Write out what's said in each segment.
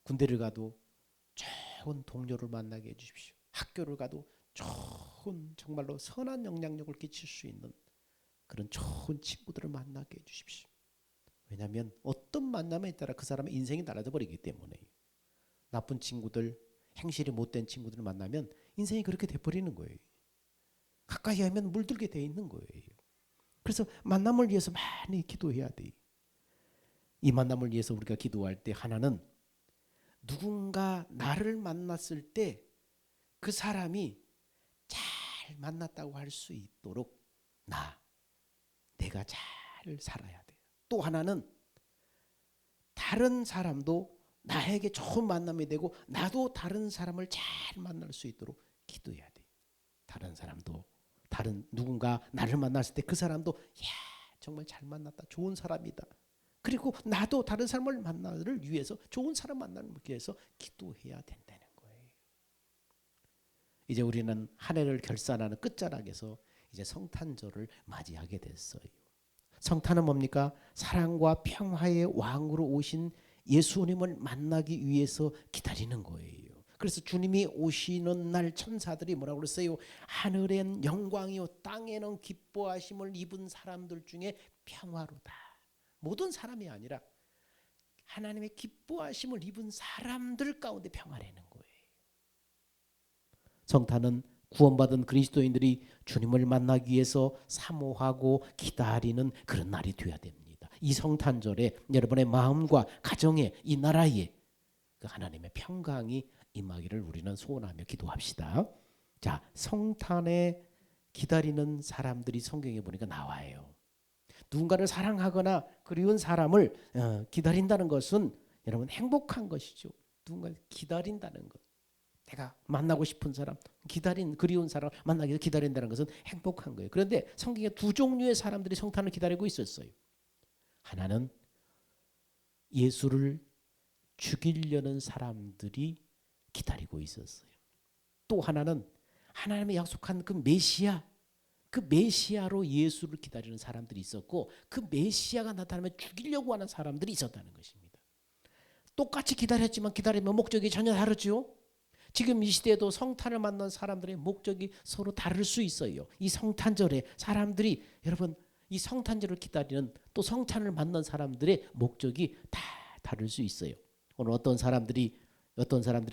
군대를 가도 좋은 동료를 만나게 해주십시오. 학교를 가도 좋은 정말로 선한 영향력을 끼칠 수 있는 그런 좋은 친구들을 만나게 해주십시오. 왜냐하면 어떤 만남에 따라 그 사람의 인생이 달라져 버리기 때문에. 나쁜 친구들, 행실이 못된 친구들을 만나면 인생이 그렇게 돼버리는 거예요. 가까이 하면 물들게 돼 있는 거예요. 그래서 만남을 위해서 많이 기도해야 돼요. 이 만남을 위해서 우리가 기도할 때 하나는 누군가 나를 만났을 때 그 사람이 잘 만났다고 할 수 있도록 내가 잘 살아야 돼요. 또 하나는 다른 사람도 나에게 좋은 만남이 되고 나도 다른 사람을 잘 만날 수 있도록 기도해야 돼요. 다른 사람도 누군가 나를 만났을 때 그 사람도 정말 잘 만났다. 좋은 사람이다. 그리고 나도 다른 사람을 만나를 위해서 좋은 사람 만나는 위해서 기도해야 된다는 거예요. 이제 우리는 한 해를 결산하는 끝자락에서 이제 성탄절을 맞이하게 됐어요. 성탄은 뭡니까? 사랑과 평화의 왕으로 오신 예수님을 만나기 위해서 기다리는 거예요. 그래서 주님이 오시는 날 천사들이 뭐라고 그랬어요? 하늘엔 영광이요 땅에는 기뻐하심을 입은 사람들 중에 평화로다. 모든 사람이 아니라 하나님의 기뻐하심을 입은 사람들 가운데 평화라는 거예요. 성탄은 구원받은 그리스도인들이 주님을 만나기 위해서 사모하고 기다리는 그런 날이 되어야 됩니다. 이 성탄절에 여러분의 마음과 가정에 이 나라에 그 하나님의 평강이 임하기를 우리는 소원하며 기도합시다. 자, 성탄에 기다리는 사람들이 성경에 보니까 나와요. 누군가를 사랑하거나 그리운 사람을 기다린다는 것은 여러분 행복한 것이죠. 누군가를 기다린다는 것. 내가 만나고 싶은 사람, 그리운 사람 만나기 위해서 기다린다는 것은 행복한 거예요. 그런데 성경에 두 종류의 사람들이 성탄을 기다리고 있었어요. 하나는 예수를 죽이려는 사람들이 기다리고 있었어요. 또 하나는 하나님의 약속한 그 메시아로 예수를 기다리는 사람들이 있었고 그 메시아가 나타나면 죽이려고 하는 사람들이 있었다는 것입니다. 똑같이 기다렸지만 기다리면 목적이 전혀 다르죠. 지금 이 시대에도 성탄을 맞는 사람들의 목적이 서로 다를 수 있어요. 이 성탄절에 사람들이 여러분 이 성탄절을 기다리는 또 성탄을 맞는 사람들의 목적이 다 다를 수 있어요. 오늘 어떤 사람들이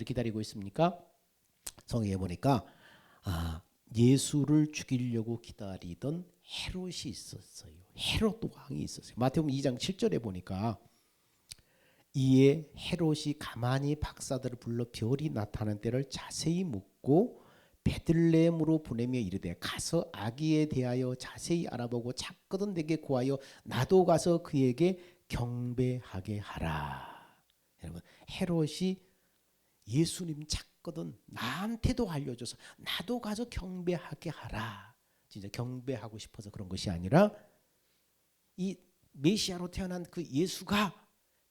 기다리고 있습니까? 성경에 보니까 예수를 죽이려고 기다리던 헤롯이 있었어요. 헤롯 왕이 있었어요. 마태복음 2장 7절에 보니까 이에 헤롯이 가만히 박사들을 불러 별이 나타나는 때를 자세히 묻고 베들레헴으로 보내며 이르되 가서 아기에 대하여 자세히 알아보고 찾거든 내게 구하여 나도 가서 그에게 경배하게 하라. 여러분 헤롯이 예수님 찾거든 나한테도 알려줘서 나도 가서 경배하게 하라. 진짜 경배하고 싶어서 그런 것이 아니라 이 메시아로 태어난 그 예수가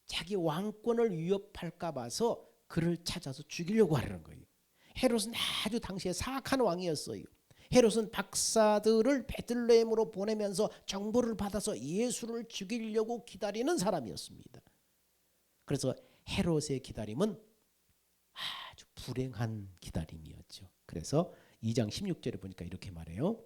자기 왕권을 위협할까 봐서 그를 찾아서 죽이려고 하려는 거예요. 헤롯은 아주 당시에 사악한 왕이었어요. 헤롯은 박사들을 베들레헴으로 보내면서 정보를 받아서 예수를 죽이려고 기다리는 사람이었습니다. 그래서 헤롯의 기다림은 아주 불행한 기다림이었죠. 그래서 2장 16절에 보니까 이렇게 말해요.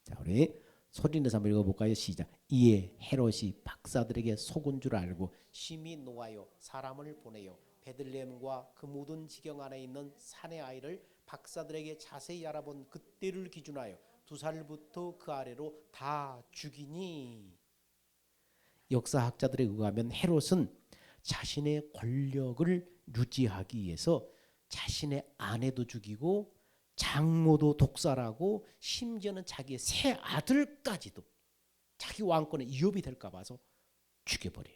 자, 우리 소리내서 한번 읽어볼까요? 시작. 이에 헤롯이 박사들에게 속은 줄 알고 심히 노하여 사람을 보내요. 베들레헴과 그 모든 지경 안에 있는 산의 아이를 박사들에게 자세히 알아본 그때를 기준하여 2살부터 그 아래로 다 죽이니. 역사학자들에 의하면 헤롯은 자신의 권력을 유지하기 위해서 자신의 아내도 죽이고 장모도 독살하고 심지어는 자기의 새 아들까지도 자기 왕권에 위협이 될까 봐서 죽여버려요.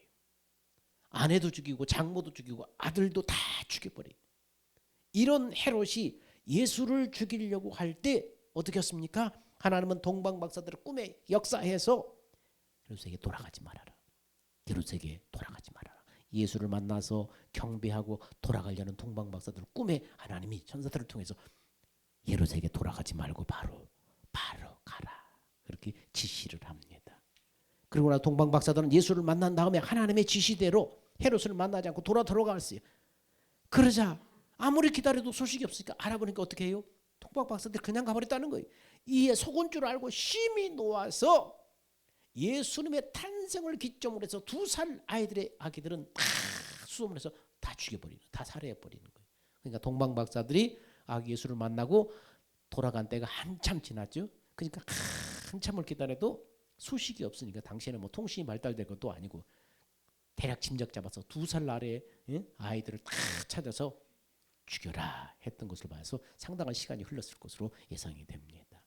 아내도 죽이고 장모도 죽이고 아들도 다 죽여버려요. 이런 헤롯이 예수를 죽이려고 할 때 어떻게 했습니까? 하나님은 동방박사들을 꿈에 역사해서 헤롯에게 돌아가지 말아라. 헤롯에게 돌아가지 말아라. 예수를 만나서 경배하고 돌아가려는 동방박사들을 꿈에 하나님이 천사들을 통해서 헤롯에게 돌아가지 말고 바로 가라. 그렇게 지시를 합니다. 그리고 나 동방박사들은 예수를 만난 다음에 하나님의 지시대로 헤롯을 만나지 않고 돌아갔어요. 그러자 아무리 기다려도 소식이 없으니까 알아보니까 어떻게 해요? 동방 박사들이 그냥 가버렸다는 거예요. 이에 속은 줄 알고 심히 놓아서 예수님의 탄생을 기점으로 해서 2살 아기들은 다 수소문을 해서 다 죽여버리는, 다 살해해버리는 거예요. 그러니까 동방 박사들이 아기 예수를 만나고 돌아간 때가 한참 지났죠. 그러니까 한참을 기다려도 소식이 없으니까 당시에는 뭐 통신이 발달된 것도 아니고 대략 짐작 잡아서 2살 아래 아이들을 다 찾아서 죽여라 했던 것을 봐서 상당한 시간이 흘렀을 것으로 예상이 됩니다.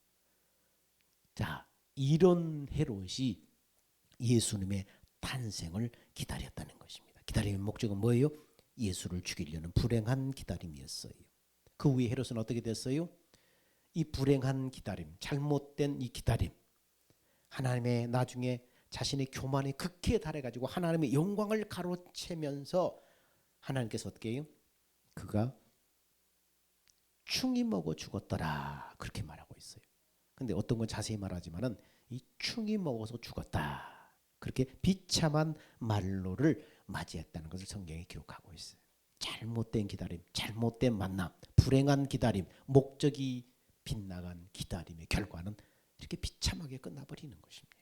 자, 이런 헤롯이 예수님의 탄생을 기다렸다는 것입니다. 기다림의 목적은 뭐예요? 예수를 죽이려는 불행한 기다림이었어요. 그 후에 헤롯은 어떻게 됐어요? 이 불행한 기다림, 잘못된 이 기다림, 하나님의 나중에 자신의 교만이 극기에 달해가지고 하나님의 영광을 가로채면서 하나님께서 어떻게 해요? 그가 충이 먹어 죽었더라 그렇게 말하고 있어요. 근데 어떤 건 자세히 말하지만은 이 충이 먹어서 죽었다 그렇게 비참한 말로를 맞이했다는 것을 성경에 기록하고 있어요. 잘못된 기다림, 잘못된 만남, 불행한 기다림, 목적이 빗나간 기다림의 결과는 이렇게 비참하게 끝나버리는 것입니다.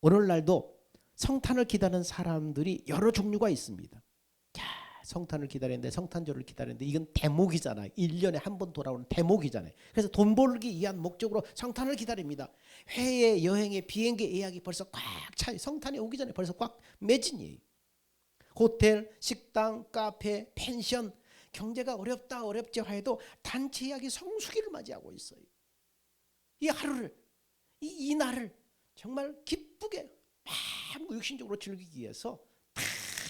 오늘날도 성탄을 기다리는 사람들이 여러 종류가 있습니다. 자, 성탄을 기다리는데, 성탄절을 기다리는데 이건 대목이잖아요. 1년에 한 번 돌아오는 대목이잖아요. 그래서 돈 벌기 위한 목적으로 성탄을 기다립니다. 해외 여행의 비행기 예약이 벌써 꽉 차요. 성탄이 오기 전에 벌써 꽉 매진이에요. 호텔, 식당, 카페, 펜션, 경제가 어렵지 하여도 단체 예약이 성수기를 맞이하고 있어요. 이 하루를, 이 날을 정말 기쁘게 막 육신적으로 즐기기 위해서 다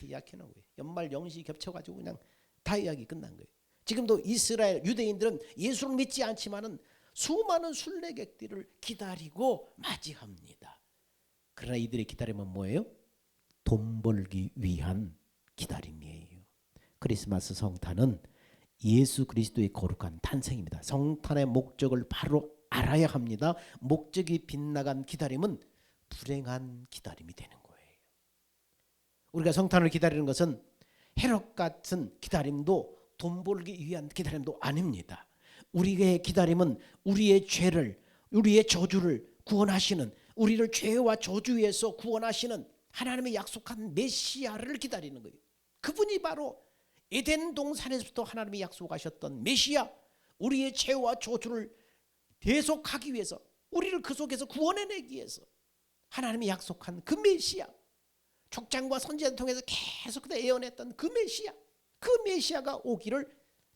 예약해 놓은 거예요. 연말 영시 겹쳐가지고 그냥 다 예약이 끝난 거예요. 지금도 이스라엘 유대인들은 예수를 믿지 않지만은 수많은 순례객들을 기다리고 맞이합니다. 그러나 이들의 기다림은 뭐예요? 돈 벌기 위한 기다림이에요. 크리스마스 성탄은 예수 그리스도의 거룩한 탄생입니다. 성탄의 목적을 바로 알아야 합니다. 목적이 빗나간 기다림은 불행한 기다림이 되는 거예요. 우리가 성탄을 기다리는 것은 헤롯 같은 기다림도 돈 벌기 위한 기다림도 아닙니다. 우리의 기다림은 우리의 죄를, 우리의 저주를 구원하시는, 우리를 죄와 저주에서 구원하시는 하나님의 약속한 메시아를 기다리는 거예요. 그분이 바로 에덴 동산에서부터 하나님이 약속하셨던 메시아, 우리의 죄와 저주를 대속하기 위해서, 우리를 그 속에서 구원해내기 위해서 하나님이 약속한 그 메시아, 족장과 선지자를 통해서 계속 예언했던 그 메시아, 그 메시아가 오기를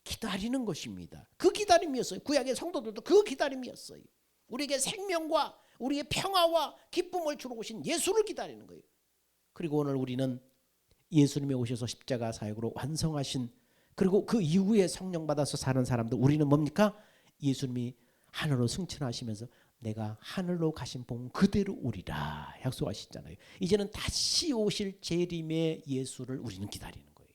기다리는 것입니다. 그 기다림이었어요. 구약의 성도들도 그 기다림이었어요. 우리에게 생명과 우리의 평화와 기쁨을 주러 오신 예수를 기다리는 거예요. 그리고 오늘 우리는 예수님이 오셔서 십자가 사역으로 완성하신, 그리고 그 이후에 성령 받아서 사는 사람들, 우리는 뭡니까? 예수님이 하늘로 승천하시면서 내가 하늘로 가신 본 그대로 오리라 약속하시잖아요. 이제는 다시 오실 재림의 예수를 우리는 기다리는 거예요.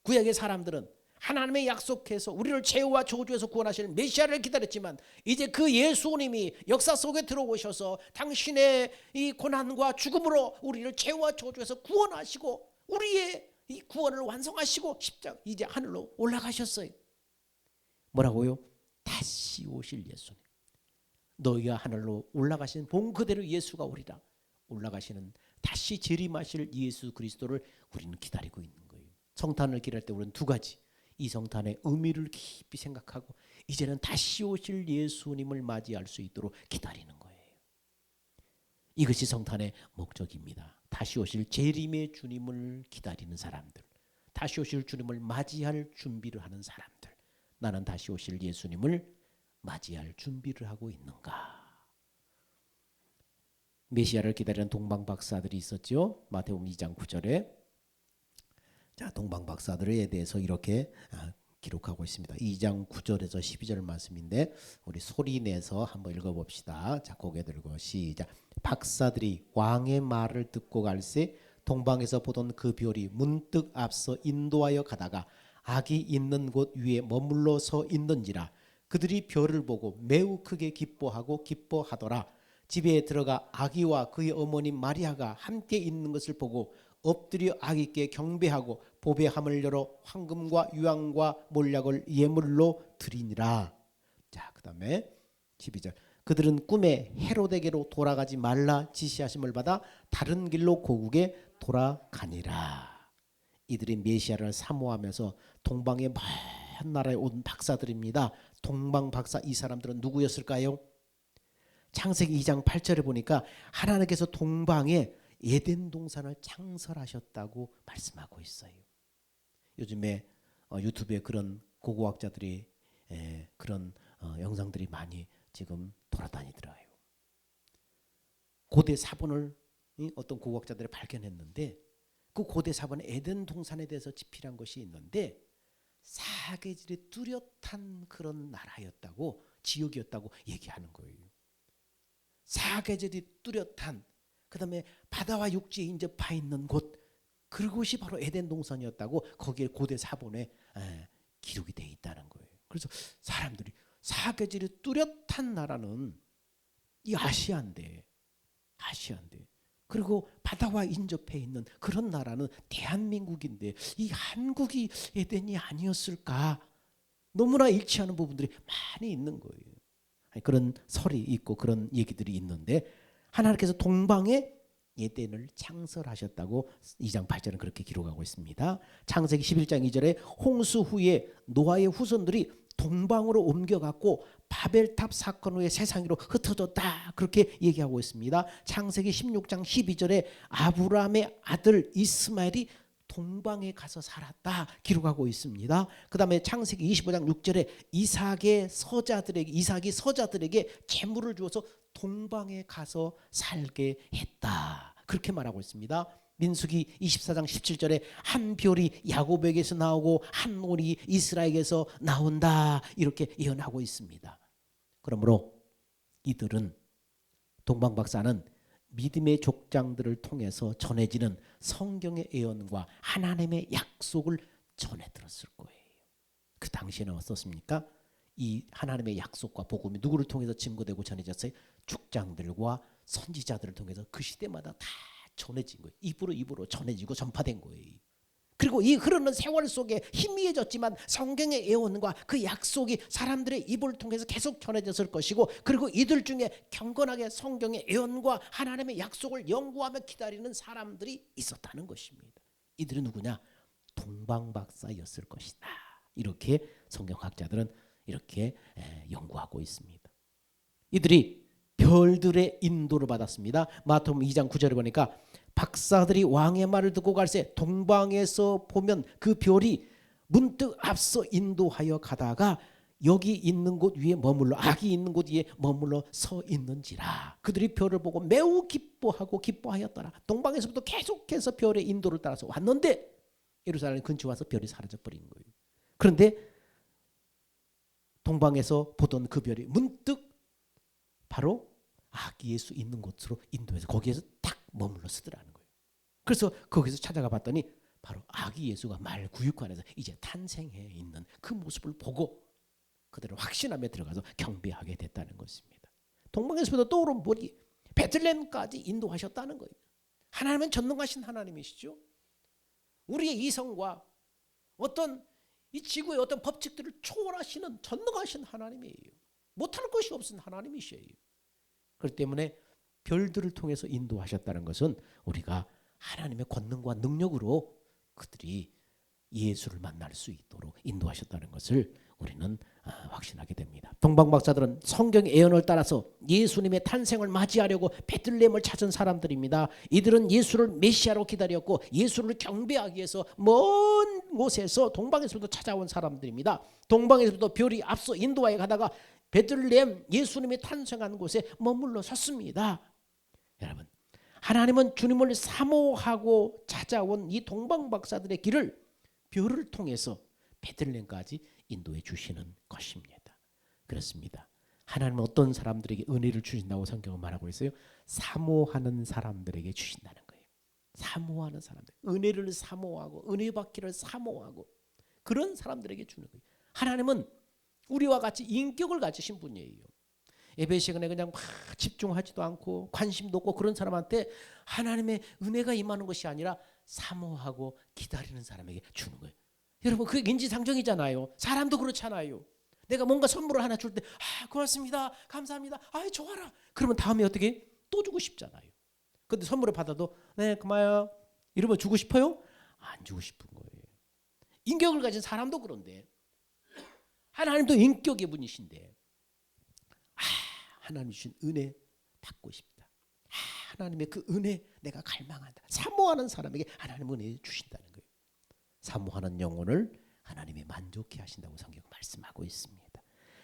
구약의 사람들은 하나님의 약속해서 우리를 죄와 저주에서 구원하실 메시아를 기다렸지만 이제 그 예수님이 역사 속에 들어오셔서 당신의 이 고난과 죽음으로 우리를 죄와 저주에서 구원하시고 우리의 이 구원을 완성하시고 십자가 이제 하늘로 올라가셨어요. 뭐라고요? 다시 오실 예수님. 너희가 하늘로 올라가신 본 그대로 예수가 오리라. 올라가시는 다시 재림하실 예수 그리스도를 우리는 기다리고 있는 거예요. 성탄을 기다릴 때 우리는 두 가지, 이 성탄의 의미를 깊이 생각하고 이제는 다시 오실 예수님을 맞이할 수 있도록 기다리는 거예요. 이것이 성탄의 목적입니다. 다시 오실 재림의 주님을 기다리는 사람들, 다시 오실 주님을 맞이할 준비를 하는 사람들, 나는 다시 오실 예수님을 맞이할 준비를 하고 있는가? 메시아를 기다리는 동방박사들이 있었죠. 마태복음 2장 9절에 자, 동방박사들에 대해서 이렇게 기록하고 있습니다. 2장 9절에서 12절 말씀인데 우리 소리내서 한번 읽어봅시다. 자, 고개 들고 시작. 박사들이 왕의 말을 듣고 갈새 동방에서 보던 그 별이 문득 앞서 인도하여 가다가 아기 있는 곳 위에 머물러 서 있는지라. 그들이 별을 보고 매우 크게 기뻐하고 기뻐하더라. 집에 들어가 아기와 그의 어머니 마리아가 함께 있는 것을 보고 엎드려 아기께 경배하고 보배함을 열어 황금과 유황과 몰약을 예물로 드리니라. 자, 그다음에 12절. 그들은 꿈에 헤로데게로 돌아가지 말라 지시하심을 받아 다른 길로 고국에 돌아가니라. 이들이 메시아를 사모하면서 동방의 먼 나라에 온 박사들입니다. 동방 박사, 이 사람들은 누구였을까요? 창세기 2장 8절에 보니까 하나님께서 동방에 에덴 동산을 창설하셨다고 말씀하고 있어요. 요즘에 유튜브에 그런 고고학자들이 그런 영상들이 많이 지금 돌아다니더라고요. 고대 사본을 어떤 고고학자들이 발견했는데 그 고대 사본에 에덴 동산에 대해서 집필한 것이 있는데 사계절이 뚜렷한 그런 나라였다고, 지역이었다고 얘기하는 거예요. 사계절이 뚜렷한, 그 다음에 바다와 육지에 인접해 있는 곳, 그곳이 바로 에덴 동산이었다고 거기에 고대 사본에 기록이 되어 있다는 거예요. 그래서 사람들이 사계절이 뚜렷한 나라는 이 아시아인데 그리고 바다와 인접해 있는 그런 나라는 대한민국인데 이 한국이 에덴이 아니었을까? 너무나 일치하는 부분들이 많이 있는 거예요. 그런 설이 있고 그런 얘기들이 있는데 하나님께서 동방에 에덴을 창설하셨다고 2장 8절은 그렇게 기록하고 있습니다. 창세기 11장 2절에 홍수 후에 노아의 후손들이 동방으로 옮겨갔고 바벨탑 사건 후에 세상으로 흩어졌다, 그렇게 얘기하고 있습니다. 창세기 16장 12절에 아브라함의 아들 이스마엘이 동방에 가서 살았다 기록하고 있습니다. 그 다음에 창세기 25장 6절에 이삭이 서자들에게 재물을 주어서 동방에 가서 살게 했다, 그렇게 말하고 있습니다. 민수기 24장 17절에 한 별이 야곱에게서 나오고 한 올이 이스라엘에게서 나온다, 이렇게 예언하고 있습니다. 그러므로 이들은, 동방박사는 믿음의 족장들을 통해서 전해지는 성경의 예언과 하나님의 약속을 전해 들었을 거예요. 그 당시에는 어떻습니까? 이 하나님의 약속과 복음이 누구를 통해서 증거되고 전해졌어요? 족장들과 선지자들을 통해서 그 시대마다 다 전해진 거예요. 입으로 전해지고 전파된 거예요. 그리고 이 흐르는 세월 속에 희미해졌지만 성경의 예언과 그 약속이 사람들의 입을 통해서 계속 전해졌을 것이고, 그리고 이들 중에 경건하게 성경의 예언과 하나님의 약속을 연구하며 기다리는 사람들이 있었다는 것입니다. 이들은 누구냐? 동방박사였을 것이다, 이렇게 성경학자들은 이렇게 연구하고 있습니다. 이들이 별들의 인도를 받았습니다. 마태복음 2장 9절에 보니까 박사들이 왕의 말을 듣고 갈새 동방에서 보면 그 별이 문득 앞서 인도하여 가다가 여기 있는 곳 위에 머물러, 악이 있는 곳 위에 머물러 서 있는지라. 그들이 별을 보고 매우 기뻐하였더라. 동방에서부터 계속해서 별의 인도를 따라서 왔는데 예루살렘 근처 와서 별이 사라져 버린 거예요. 그런데 동방에서 보던 그 별이 문득 바로 아기 예수 있는 곳으로 인도해서 거기에서 딱 머물러 쓰더라는 거예요. 그래서 거기서 찾아가 봤더니 바로 아기 예수가 말 구육관에서 이제 탄생해 있는 그 모습을 보고 그들은 확신하며 들어가서 경배하게 됐다는 것입니다. 동방에서부터 떠오른 별이 베들레헴까지 인도하셨다는 거예요. 하나님은 전능하신 하나님이시죠. 우리의 이성과 어떤 이 지구의 어떤 법칙들을 초월하시는 전능하신 하나님이에요. 못할 것이 없은 하나님이시에요. 그렇기 때문에 별들을 통해서 인도하셨다는 것은 우리가 하나님의 권능과 능력으로 그들이 예수를 만날 수 있도록 인도하셨다는 것을 우리는 확신하게 됩니다. 동방박사들은 성경의 예언을 따라서 예수님의 탄생을 맞이하려고 베들레헴을 찾은 사람들입니다. 이들은 예수를 메시아로 기다렸고 예수를 경배하기 위해서 먼 곳에서 동방에서부터 찾아온 사람들입니다. 동방에서부터 별이 앞서 인도하여 가다가 베들레헴 예수님이 탄생한 곳에 머물러 섰습니다. 여러분, 하나님은 주님을 사모하고 찾아온 이 동방박사들의 길을 별을 통해서 베들레헴까지 인도해 주시는 것입니다. 그렇습니다. 하나님은 어떤 사람들에게 은혜를 주신다고 성경은 말하고 있어요? 사모하는 사람들에게 주신다는 거예요. 사모하는 사람들, 은혜를 사모하고 은혜 받기를 사모하고 그런 사람들에게 주는 거예요. 하나님은 우리와 같이 인격을 가지신 분이에요. 예배 시간에 그냥 막 집중하지도 않고 관심도 없고 그런 사람한테 하나님의 은혜가 임하는 것이 아니라 사모하고 기다리는 사람에게 주는 거예요. 여러분 그게 인지상정이잖아요. 사람도 그렇잖아요. 내가 뭔가 선물을 하나 줄 때 고맙습니다. 감사합니다. 좋아라. 그러면 다음에 어떻게 또 주고 싶잖아요. 근데 선물을 받아도 네 고마워요. 이러면 주고 싶어요? 안 주고 싶은 거예요. 인격을 가진 사람도 그런데 하나님도 인격의 분이신데 하나님 주신 은혜 받고 싶다. 하나님의 그 은혜 내가 갈망한다. 사모하는 사람에게 하나님 은혜 주신다는 거예요. 사모하는 영혼을 하나님이 만족해 하신다고 성경 말씀하고 있습니다.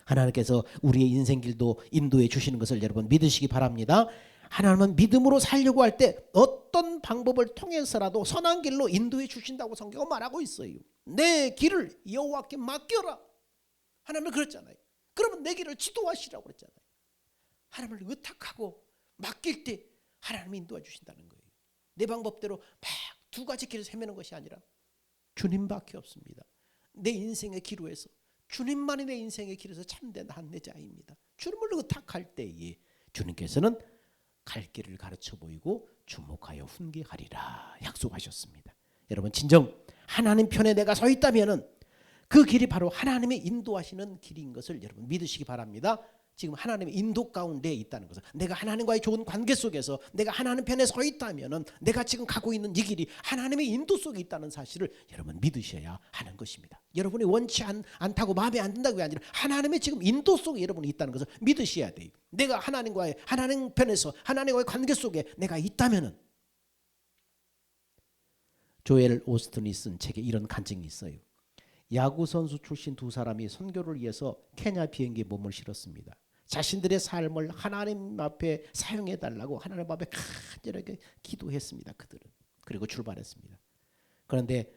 하나님께서 우리의 인생길도 인도해 주시는 것을 여러분 믿으시기 바랍니다. 하나님은 믿음으로 살려고 할 때 어떤 방법을 통해서라도 선한 길로 인도해 주신다고 성경은 말하고 있어요. 내 길을 여호와께 맡겨라. 하나님은 그랬잖아요. 그러면 내 길을 지도하시라고 그랬잖아요. 하나님을 의탁하고 맡길 때 하나님이 인도해 주신다는 거예요. 내 방법대로 막 두 가지 길을 헤매는 것이 아니라 주님밖에 없습니다. 내 인생의 기로에서 주님만이 내 인생의 길에서 참된 한내자입니다. 주님을 의탁할 때에 주님께서는 갈 길을 가르쳐 보이고 주목하여 훈계하리라 약속하셨습니다. 여러분 진정 하나님 편에 내가 서 있다면은 그 길이 바로 하나님의 인도하시는 길인 것을 여러분 믿으시기 바랍니다. 지금 하나님의 인도 가운데 있다는 것은 내가 하나님과의 좋은 관계 속에서 내가 하나님 편에 서 있다면은 내가 지금 가고 있는 이 길이 하나님의 인도 속에 있다는 사실을 여러분 믿으셔야 하는 것입니다. 여러분이 원치 않다고 마음에 안 든다고 아니라 하나님의 지금 인도 속에 여러분이 있다는 것을 믿으셔야 돼요. 내가 하나님 편에서 하나님과의 관계 속에 내가 있다면은 조엘 오스틴이 쓴 책에 이런 간증이 있어요. 야구 선수 출신 두 사람이 선교를 위해서 케냐 비행기에 몸을 실었습니다. 자신들의 삶을 하나님 앞에 사용해 달라고 하나님 앞에 간절하게 기도했습니다. 그들은. 그리고 출발했습니다. 그런데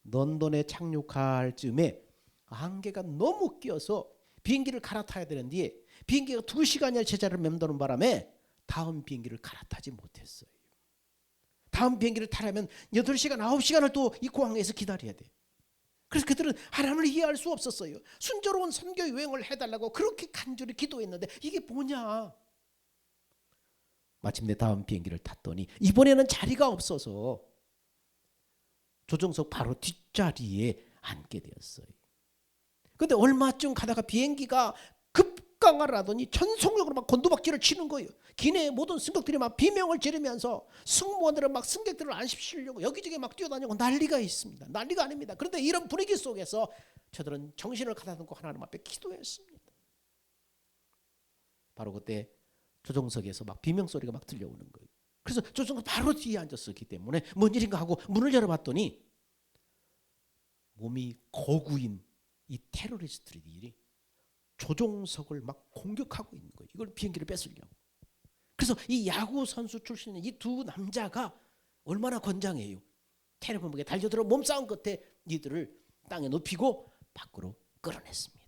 런던에 착륙할 즈음에 안개가 너무 끼어서 비행기를 갈아타야 되는데 비행기가 2시간이나 제자를 맴도는 바람에 다음 비행기를 갈아타지 못했어요. 다음 비행기를 타려면 8시간, 9시간을 또 이 공항에서 기다려야 돼. 그래서 그들은 하나님을 이해할 수 없었어요. 순조로운 선교 여행을 해달라고 그렇게 간절히 기도했는데 이게 뭐냐. 마침내 다음 비행기를 탔더니 이번에는 자리가 없어서 조종석 바로 뒷자리에 앉게 되었어요. 그런데 얼마쯤 가다가 비행기가 급강하를 하더니 전속력으로 막 곤두박질을 치는 거예요. 기내의 모든 승객들이 막 비명을 지르면서 승무원들은 막 승객들을 안심시키려고 여기저기 막 뛰어다니고 난리가 있습니다. 난리가 아닙니다. 그런데 이런 분위기 속에서 저들은 정신을 가다듬고 하나님 앞에 기도했습니다. 바로 그때 조종석에서 막 비명소리가 막 들려오는 거예요. 그래서 조종석 바로 뒤에 앉았었기 때문에 뭔 일인가 하고 문을 열어봤더니 몸이 거구인 이 테러리스트들이 조종석을 막 공격하고 있는 거예요. 이걸 비행기를 뺏으려고. 그래서 이 야구 선수 출신의 이 두 남자가 얼마나 건장해요. 테러범에게 달려들어 몸싸움 끝에 이들을 땅에 눕히고 밖으로 끌어냈습니다.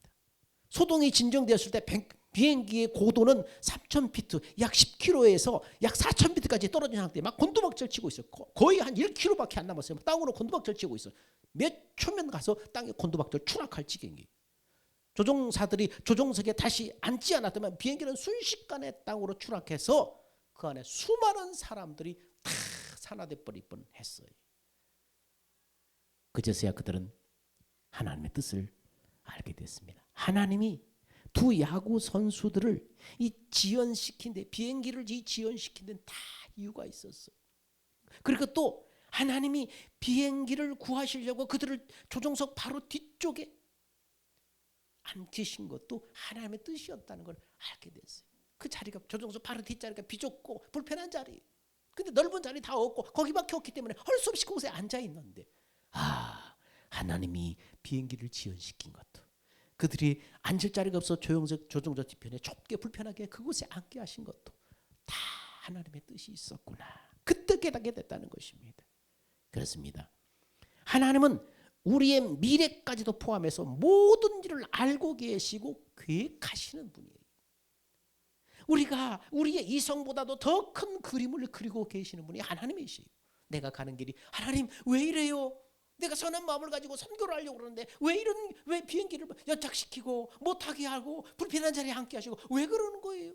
소동이 진정되었을 때 비행기의 고도는 3,000피트, 약 10km에서 약 4,000피트까지 떨어진 상태에 막 곤두박질 치고 있어요. 거의 한 1km밖에 안 남았어요. 땅으로 곤두박질 치고 있어요. 몇 초면 가서 땅에 곤두박질 추락할 지경이에요. 조종사들이 조종석에 다시 앉지 않았다면 비행기는 순식간에 땅으로 추락해서 그 안에 수많은 사람들이 다 산화돼 버릴 뻔했어요. 그제서야 그들은 하나님의 뜻을 알게 됐습니다. 하나님이 두 야구 선수들을 이 지연시킨 데 비행기를 지연시킨 데는 다 이유가 있었어요. 그리고 또 하나님이 비행기를 구하시려고 그들을 조종석 바로 뒤쪽에 앉히신 것도 하나님의 뜻이었다는 걸 알게 됐어요. 그 자리가 조종석 바로 뒷자리가 비좁고 불편한 자리. 근데 넓은 자리 다 없고 거기밖에 없기 때문에 할 수 없이 그곳에 앉아 있는데 하나님이 비행기를 지연시킨 것도 그들이 앉을 자리가 없어 조종석 뒤편에 좁게 불편하게 그곳에 앉게 하신 것도 다 하나님의 뜻이 있었구나. 그때 깨닫게 됐다는 것입니다. 그렇습니다. 하나님은 우리의 미래까지도 포함해서 모든 일을 알고 계시고 계획하시는 분이에요. 우리가 우리의 이성보다도 더 큰 그림을 그리고 계시는 분이 하나님이시에요. 내가 가는 길이 하나님 왜 이래요? 내가 선한 마음을 가지고 선교를 하려고 그러는데 왜 비행기를 연착시키고 못하게 하고 불편한 자리에 앉게 하시고 왜 그러는 거예요?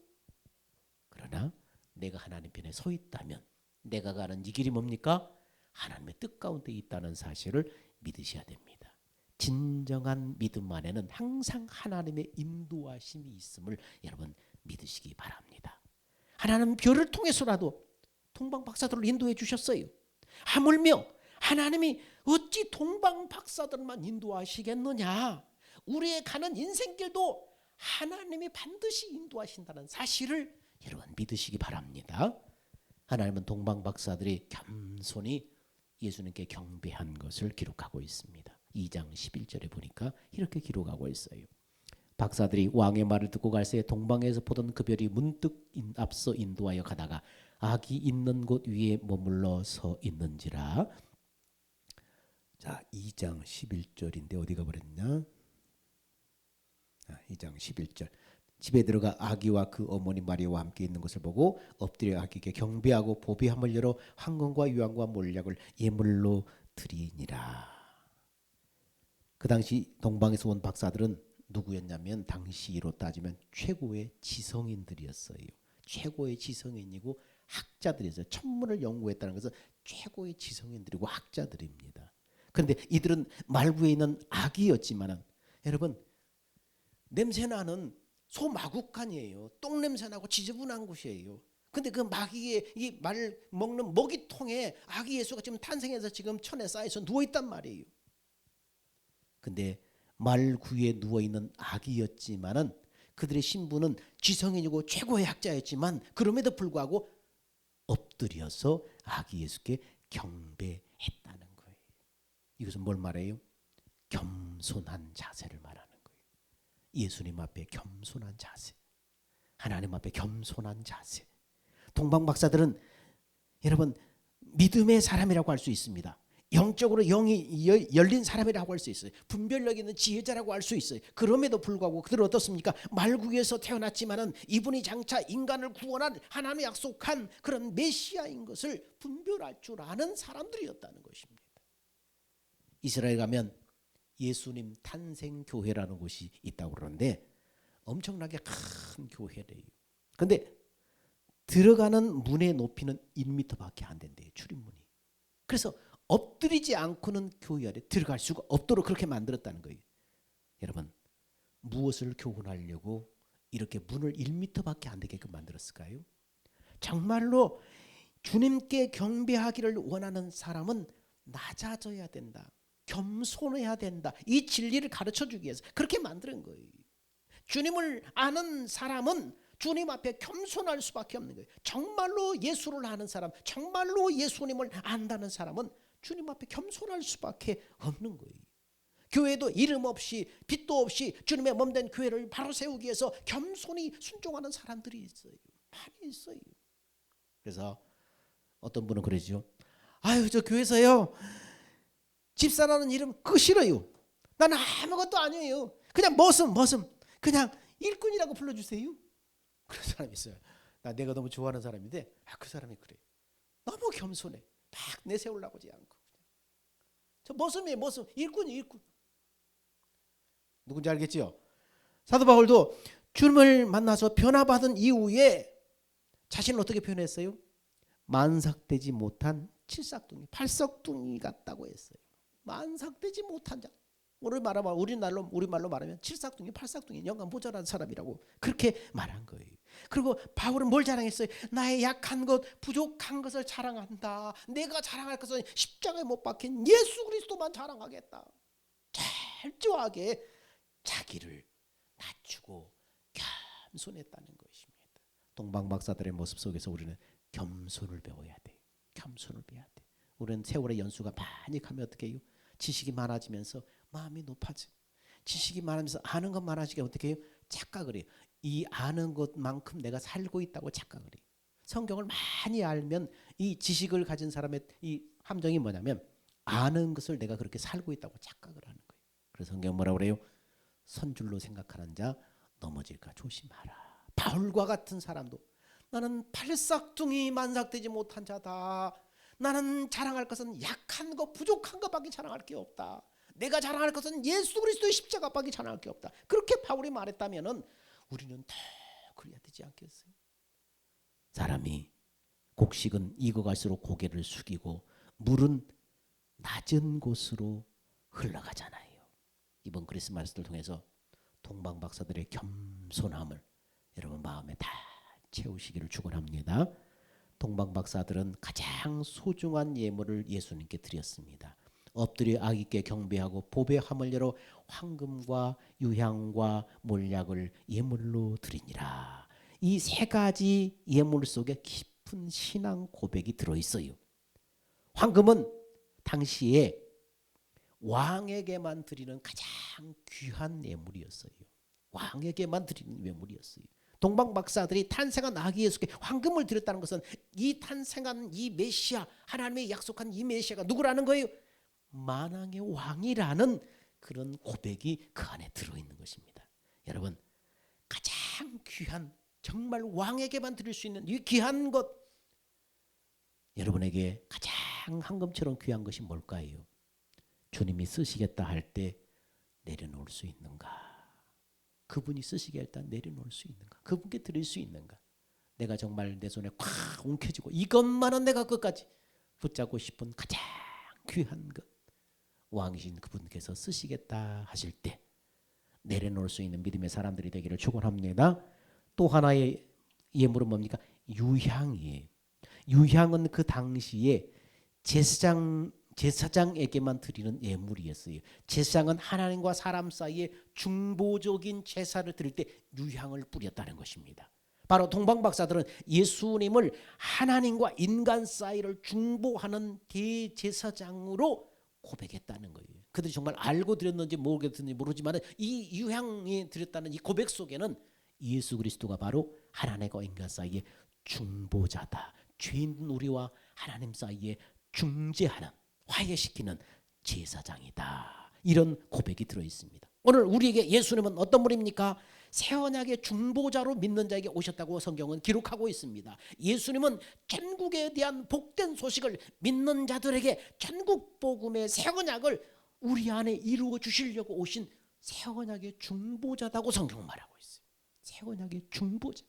그러나 내가 하나님 편에 서 있다면 내가 가는 이 길이 뭡니까? 하나님의 뜻 가운데 있다는 사실을 믿으셔야 됩니다. 진정한 믿음 안에는 항상 하나님의 인도하심이 있음을 여러분 믿으시기 바랍니다. 하나님은 별을 통해서라도 동방 박사들을 인도해 주셨어요. 하물며 하나님이 어찌 동방 박사들만 인도하시겠느냐? 우리의 가는 인생길도 하나님이 반드시 인도하신다는 사실을 여러분 믿으시기 바랍니다. 하나님은 동방 박사들이 겸손히 예수님께 경배한 것을 기록하고 있습니다. 2장 11절에 보니까 이렇게 기록하고 있어요. 박사들이 왕의 말을 듣고 갈새 동방에서 보던 그 별이 문득 앞서 인도하여 가다가 악이 있는 곳 위에 머물러 서 있는지라. 자, 2장 11절인데 어디가 버렸냐? 2장 11절. 집에 들어가 아기와 그 어머니 마리아와 함께 있는 것을 보고 엎드려 아기에게 경배하고 보배함을 열어 황금과 유황과 몰약을 예물로 드리니라. 그 당시 동방에서 온 박사들은 누구였냐면 당시로 따지면 최고의 지성인들이었어요. 최고의 지성인이고 학자들이었어요. 천문을 연구했다는 것은 최고의 지성인들이고 학자들입니다. 그런데 이들은 말구에 있는 아기였지만은 여러분 냄새나는 소 마구간이에요. 똥 냄새나고 지저분한 곳이에요. 근데 그 마귀의 이 말 먹는 먹이통에 아기 예수가 지금 탄생해서 지금 천에 쌓여서 누워 있단 말이에요. 근데 말구에 누워 있는 아기였지만은 그들의 신부는 지성인이고 최고의 학자였지만 그럼에도 불구하고 엎드려서 아기 예수께 경배했다는 거예요. 이것은 뭘 말해요? 겸손한 자세를 말하는 거예요. 예수님 앞에 겸손한 자세, 하나님 앞에 겸손한 자세. 동방 박사들은 여러분 믿음의 사람이라고 할 수 있습니다. 영적으로 영이 열린 사람이라고 할 수 있어요. 분별력 있는 지혜자라고 할 수 있어요. 그럼에도 불구하고 그들은 어떻습니까? 말구에서 태어났지만은 이분이 장차 인간을 구원한 하나님의 약속한 그런 메시아인 것을 분별할 줄 아는 사람들이었다는 것입니다. 이스라엘 가면 예수님 탄생 교회라는 곳이 있다고 그러는데 엄청나게 큰 교회래요. 그런데 들어가는 문의 높이는 1m밖에 안 된대요. 출입문이. 그래서 엎드리지 않고는 교회 안에 들어갈 수가 없도록 그렇게 만들었다는 거예요. 여러분 무엇을 교훈하려고 이렇게 문을 1m밖에 안 되게끔 만들었을까요? 정말로 주님께 경배하기를 원하는 사람은 낮아져야 된다. 겸손해야 된다. 이 진리를 가르쳐주기 위해서 그렇게 만드는 거예요. 주님을 아는 사람은 주님 앞에 겸손할 수밖에 없는 거예요. 정말로 예수를 아는 사람, 정말로 예수님을 안다는 사람은 주님 앞에 겸손할 수밖에 없는 거예요. 교회도 이름 없이 빛도 없이 주님의 몸된 교회를 바로 세우기 위해서 겸손히 순종하는 사람들이 있어요. 많이 있어요. 그래서 어떤 분은 그러죠. 아유 저 교회에서요 집사라는 이름 그거 싫어요. 나는 아무것도 아니에요. 그냥 머슴 그냥 일꾼이라고 불러주세요. 그런 사람이 있어요. 내가 너무 좋아하는 사람인데 그 사람이 그래. 너무 겸손해. 막 내세우려고 하지 않고 저 머슴이에요. 머슴. 일꾼이 일꾼. 누군지 알겠죠? 사도 바울도 주님을 만나서 변화받은 이후에 자신을 어떻게 표현했어요? 만삭되지 못한 칠삭둥이, 팔삭둥이 같다고 했어요. 만삭되지 못한 자. 우리 말로 말하면 칠삭둥이, 팔삭둥이, 영감 모자란 사람이라고 그렇게 말한 거예요. 그리고 바울은 뭘 자랑했어요? 나의 약한 것, 부족한 것을 자랑한다. 내가 자랑할 것은 십자가에 못 박힌 예수 그리스도만 자랑하겠다. 철저하게 자기를 낮추고 겸손했다는 것입니다. 동방 박사들의 모습 속에서 우리는 겸손을 배워야 돼요. 겸손을 배워야 돼. 우리는 세월의 연수가 많이 가면 어떻게 해요? 지식이 많아지면서 마음이 높아져. 지식이 많아지면서 아는 것 많아지게 어떻게 해요? 착각을 해요. 이 아는 것만큼 내가 살고 있다고 착각을 해요. 성경을 많이 알면 이 지식을 가진 사람의 이 함정이 뭐냐면 아는 것을 내가 그렇게 살고 있다고 착각을 하는 거예요. 그래서 성경 뭐라고 그래요? 선줄로 생각하는 자 넘어질까 조심하라. 바울과 같은 사람도 나는 팔싹둥이 만삭되지 못한 자다. 나는 자랑할 것은 약한 것, 부족한 것밖에 자랑할 게 없다. 내가 자랑할 것은 예수 그리스도의 십자가밖에 자랑할 게 없다. 그렇게 바울이 말했다면은 우리는 더 그래야 되지 않겠어요? 사람이 곡식은 익어갈수록 고개를 숙이고 물은 낮은 곳으로 흘러가잖아요. 이번 크리스마스를 통해서 동방박사들의 겸손함을 여러분 마음에 다 채우시기를 축원합니다. 동방박사들은 가장 소중한 예물을 예수님께 드렸습니다. 엎드려 아기께 경배하고 보배 화물려로 황금과 유향과 몰약을 예물로 드리니라. 이 세 가지 예물 속에 깊은 신앙 고백이 들어있어요. 황금은 당시에 왕에게만 드리는 가장 귀한 예물이었어요. 왕에게만 드리는 예물이었어요. 동방박사들이 탄생한 아기 예수께 황금을 드렸다는 것은 이 탄생한 이 메시아, 하나님의 약속한 이 메시아가 누구라는 거예요? 만왕의 왕이라는 그런 고백이 그 안에 들어있는 것입니다. 여러분, 가장 귀한, 정말 왕에게만 드릴 수 있는 이 귀한 것, 여러분에게 가장 황금처럼 귀한 것이 뭘까요? 주님이 쓰시겠다 할 때 내려놓을 수 있는가? 그분이 쓰시겠다 내려놓을 수 있는가? 그분께 드릴 수 있는가? 내가 정말 내 손에 꽉 움켜쥐고 이것만은 내가 끝까지 붙잡고 싶은 가장 귀한 것, 왕이신 그분께서 쓰시겠다 하실 때 내려놓을 수 있는 믿음의 사람들이 되기를 축원합니다. 또 하나의 예물은 뭡니까? 유향이에요. 유향은 그 당시에 제사장에게만 드리는 예물이었어요. 제사장은 하나님과 사람 사이에 중보적인 제사를 드릴 때 유향을 뿌렸다는 것입니다. 바로 동방박사들은 예수님을 하나님과 인간 사이를 중보하는 대제사장으로 고백했다는 거예요. 그들이 정말 알고 드렸는지 모르겠는지 모르지만 이 유향이 드렸다는 이 고백 속에는 예수 그리스도가 바로 하나님과 인간 사이의 중보자다. 죄인 우리와 하나님 사이에 중재하는, 화해시키는 제사장이다. 이런 고백이 들어있습니다. 오늘 우리에게 예수님은 어떤 분입니까? 새 언약의 중보자로 믿는 자에게 오셨다고 성경은 기록하고 있습니다. 예수님은 천국에 대한 복된 소식을 믿는 자들에게 천국 복음의 새 언약을 우리 안에 이루어 주시려고 오신 새 언약의 중보자다고 성경은 말하고 있어요. 새 언약의 중보자.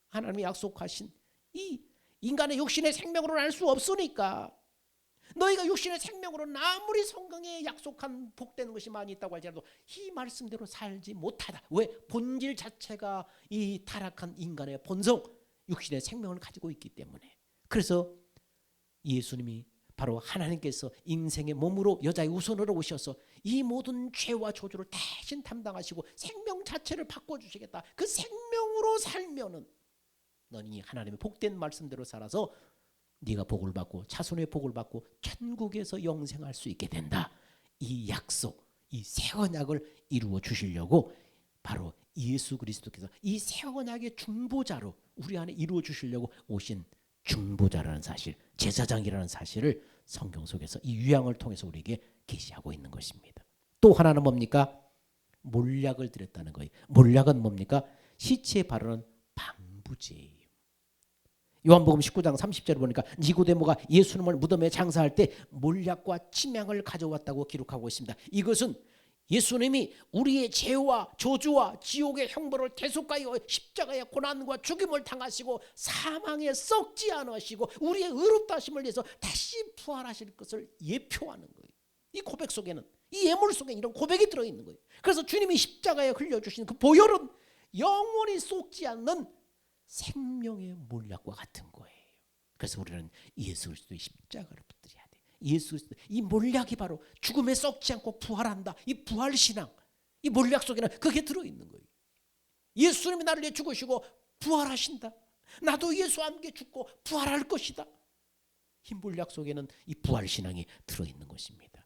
하나님이 약속하신 이 인간의 육신의 생명으로는 알 수 없으니까, 너희가 육신의 생명으로는 아무리 성경에 약속한 복되는 것이 많이 있다고 할지라도 이 말씀대로 살지 못하다. 왜? 본질 자체가 이 타락한 인간의 본성, 육신의 생명을 가지고 있기 때문에. 그래서 예수님이 바로 하나님께서 인생의 몸으로 여자의 우선으로 오셔서 이 모든 죄와 저주를 대신 담당하시고 생명 자체를 바꿔주시겠다. 그 생명으로 살면은 너는 하나님의 복된 말씀대로 살아서 네가 복을 받고 자손의 복을 받고 천국에서 영생할 수 있게 된다. 이 약속, 이 새 언약을 이루어 주시려고 바로 예수 그리스도께서 이 새 언약의 중보자로 우리 안에 이루어 주시려고 오신 중보자라는 사실, 제사장이라는 사실을 성경 속에서 이 유향을 통해서 우리에게 계시하고 있는 것입니다. 또 하나는 뭡니까? 몰약을 드렸다는 거예요. 몰약은 뭡니까? 시체에 바르는 방부제예요. 요한복음 19장 30절에 보니까 니고데모가 예수님을 무덤에 장사할 때 몰약과 침향을 가져왔다고 기록하고 있습니다. 이것은 예수님이 우리의 죄와 저주와 지옥의 형벌을 대속하여 십자가의 고난과 죽임을 당하시고 사망에 썩지 않으시고 우리의 의롭다 하심을 위해서 다시 부활하실 것을 예표하는 거예요. 이 고백 속에는, 이 예물 속에 이런 고백이 들어있는 거예요. 그래서 주님이 십자가에 흘려주신 그 보혈은 영원히 쏟지 않는 생명의 몰약과 같은 거예요. 그래서 우리는 예수 그리스도의 십자가를 붙들어야 돼. 예수 그리스도, 이 몰약이 바로 죽음에 썩지 않고 부활한다. 이 부활신앙, 이 몰약 속에는 그게 들어있는 거예요. 예수님이 나를 위해 죽으시고 부활하신다. 나도 예수와 함께 죽고 부활할 것이다. 이 몰약 속에는 이 부활신앙이 들어있는 것입니다.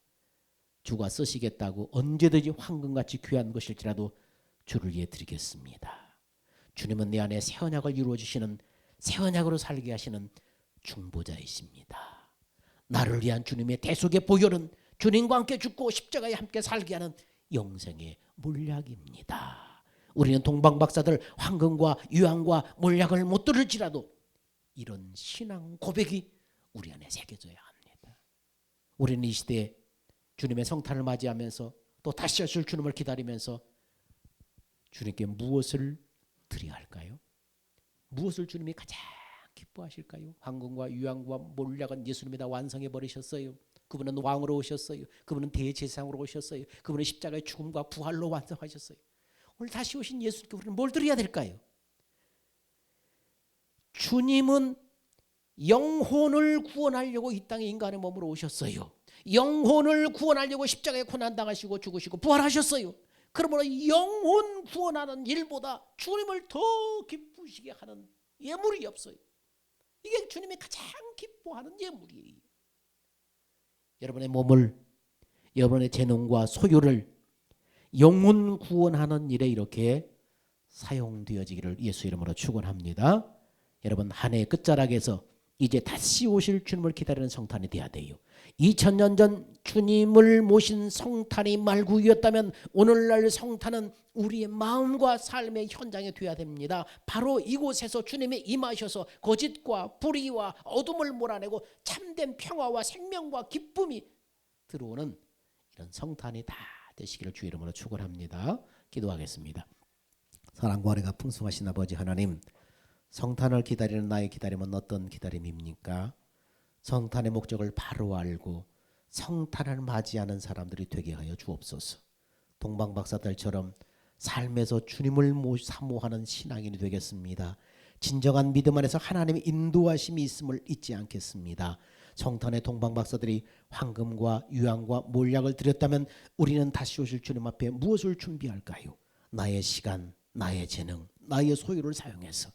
주가 쓰시겠다고 언제든지 황금같이 귀한 것일지라도 주를 위해 드리겠습니다. 주님은 내 안에 새 언약을 이루어 주시는, 새 언약으로 살게 하시는 중보자이십니다. 나를 위한 주님의 대속의 보혈은 주님과 함께 죽고 십자가에 함께 살게 하는 영생의 몰약입니다. 우리는 동방박사들 황금과 유향과 몰약을 못 들을지라도 이런 신앙 고백이 우리 안에 새겨져야 합니다. 우리는 이 시대에 주님의 성탄을 맞이하면서 또 다시 오실 주님을 기다리면서 주님께 무엇을 드려야 할까요? 무엇을 주님이 가장 기뻐하실까요? 황금과 유황과 몰약은 예수님이 다 완성해 버리셨어요. 그분은 왕으로 오셨어요. 그분은 대제사장으로 오셨어요. 그분은 십자가의 죽음과 부활로 완성하셨어요. 오늘 다시 오신 예수님께 우리는 뭘 드려야 될까요? 주님은 영혼을 구원하려고 이 땅에 인간의 몸으로 오셨어요. 영혼을 구원하려고 십자가에 고난당하시고 죽으시고 부활하셨어요. 그러므로 영혼 구원하는 일보다 주님을 더 기쁘시게 하는 예물이 없어요. 이게 주님이 가장 기뻐하는 예물이에요. 여러분의 몸을, 여러분의 재능과 소유를 영혼 구원하는 일에 이렇게 사용되어지기를 예수 이름으로 축원합니다. 여러분, 한 해의 끝자락에서 이제 다시 오실 주님을 기다리는 성탄이 돼야 돼요. 2000년 전 주님을 모신 성탄이 말구이였다면 오늘날 성탄은 우리의 마음과 삶의 현장이 되어야 됩니다. 바로 이곳에서 주님이 임하셔서 거짓과 불의와 어둠을 몰아내고 참된 평화와 생명과 기쁨이 들어오는 이런 성탄이 다 되시기를 주 이름으로 축원합니다. 기도하겠습니다. 사랑과 은혜가 풍성하신 아버지 하나님, 성탄을 기다리는 나의 기다림은 어떤 기다림입니까? 성탄의 목적을 바로 알고 성탄을 맞이하는 사람들이 되게 하여 주옵소서. 동방박사들처럼 삶에서 주님을 사모하는 신앙인이 되겠습니다. 진정한 믿음 안에서 하나님의 인도하심이 있음을 잊지 않겠습니다. 성탄의 동방박사들이 황금과 유황과 몰약을 드렸다면 우리는 다시 오실 주님 앞에 무엇을 준비할까요? 나의 시간, 나의 재능, 나의 소유를 사용해서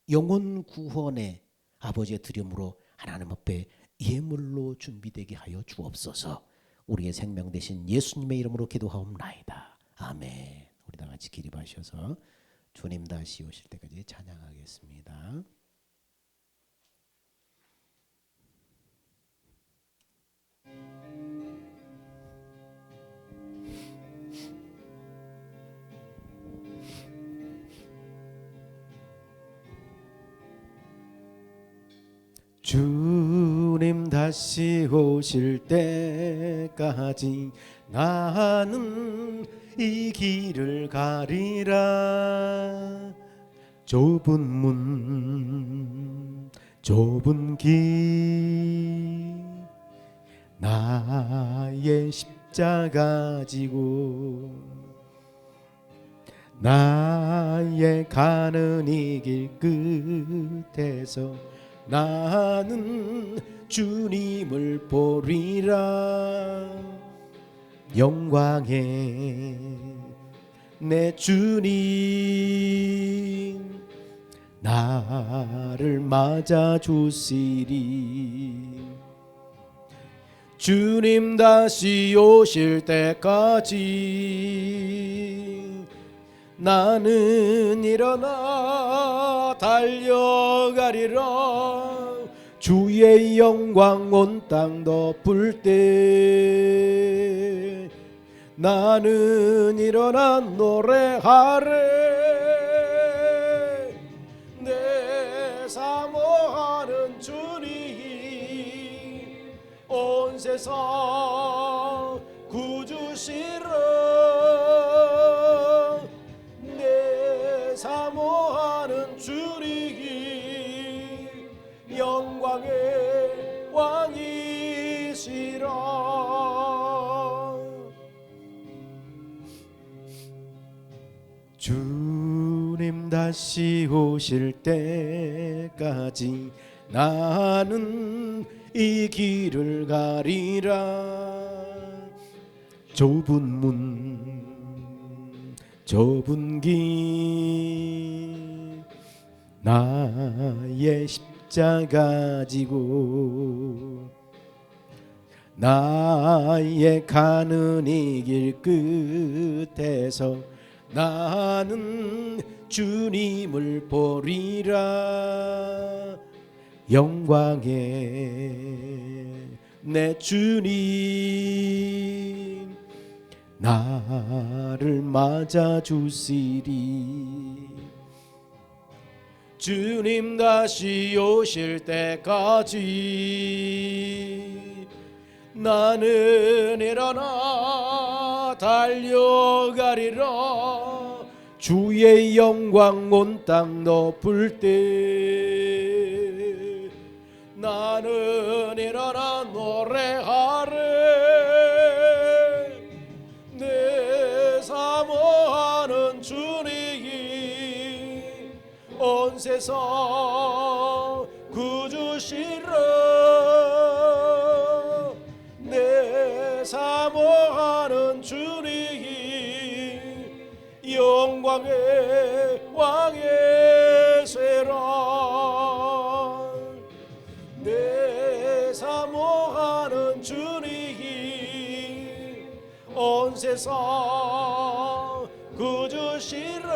영혼 구원의 아버지의 드림으로 하나님 앞에 예물로 준비되게 하여 주옵소서. 우리의 생명 되신 예수님의 이름으로 기도하옵나이다. 아멘. 우리 다 같이 기립하셔서 주님 다시 오실 때까지 찬양하겠습니다. 주님 다시 오실 때까지 나는 이 길을 가리라. 좁은 문, 좁은 길, 나의 십자가 지고 나의 가는 이 길 끝에서 나는 주님을 보리라. 영광의 내 주님 나를 맞아 주시리. 주님 다시 오실 때까지 나는 일어나 달려가리라. 주의 영광 온 땅 덮을 때 나는 일어나 노래하래. 내 사모하는 주님 온 세상 구주시라. 내 사모하는 주님 영광의 왕이시라. 주님 다시 오실 때까지 나는 이 길을 가리라. 좁은 문, 좁은 길, 나의 십자가 지고 나의 가는 이 길 끝에서 나는 주님을 보리라. 영광의 내 주님 나를 맞아 주시리. 주님 다시 오실 때까지 나는 일어나 달려가리라. 주의 영광 온 땅 덮을 때 나는 일어나 노래하리. 내 사모하는 주님 온 세상 구주시라. 내 사모하는 주님 영광의 왕이시라. 내 사모하는 주님 온 세상 구주시라.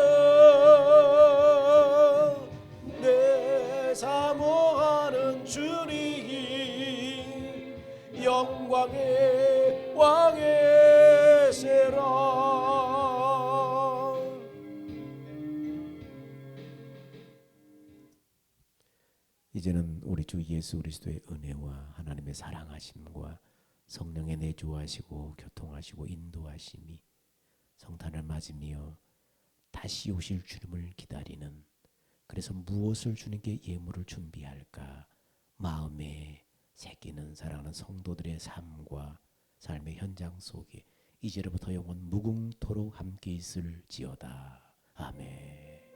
내 사모하는 주님 영광의 왕이시라. 이제는 우리 주 예수 그리스도의 은혜와 하나님의 사랑하심과 성령의 내주하시고 교통하시고 인도하심이 성탄을 맞으며 다시 오실 주님을 기다리는, 그래서 무엇을 주님께 예물을 준비할까 마음에 새기는 사랑하는 성도들의 삶과 삶의 현장 속에 이제로부터 영원 무궁토록 함께 있을지어다. 아멘.